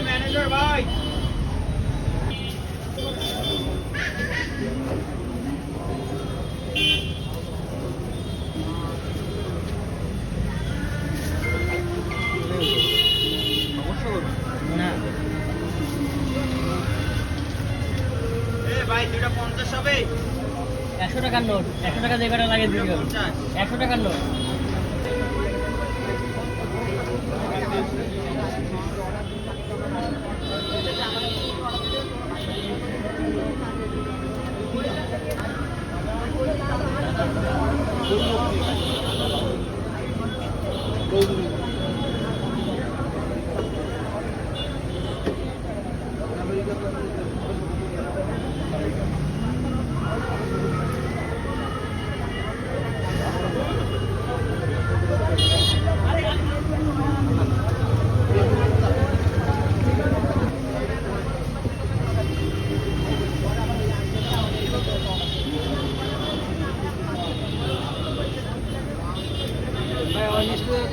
manager ভাই না ভাই দুটা 50 হবে 100 টাকার নোট 100 টাকা যে কটা লাগে দিও 100 টাকার নোট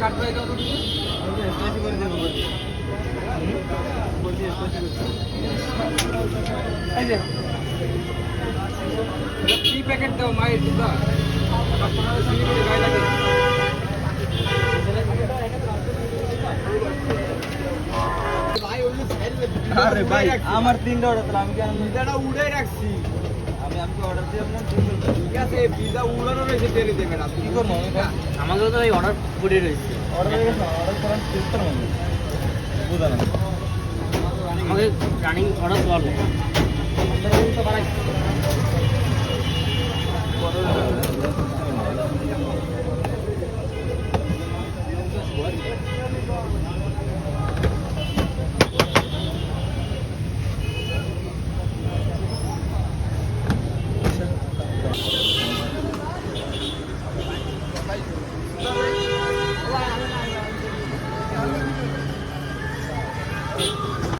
কাটবাই কত দিন স্পেশাল করে দেব বলছি স্পেশাল এই যে কি প্যাকেট দাও মাই দুটা কাস্টমারের সিলি করে গায় লাগে আরে ভাই আমার তিনটা অর্ডার তো আমি কেন পিজাটা উড়াই রাখছি আমি অর্ডার দিলাম না ঠিক আছে পিজা উড়ানো রয়েছে ডেলি দেবেন আপনি কি করব আমাদের তো এই অর্ডার পড়ে রয়েছে অর্ডার হয়ে গেছে অর্ডার করার চেষ্টা করুন বুঝা না আমাদের রানিং অর্ডার দেওয়া নেই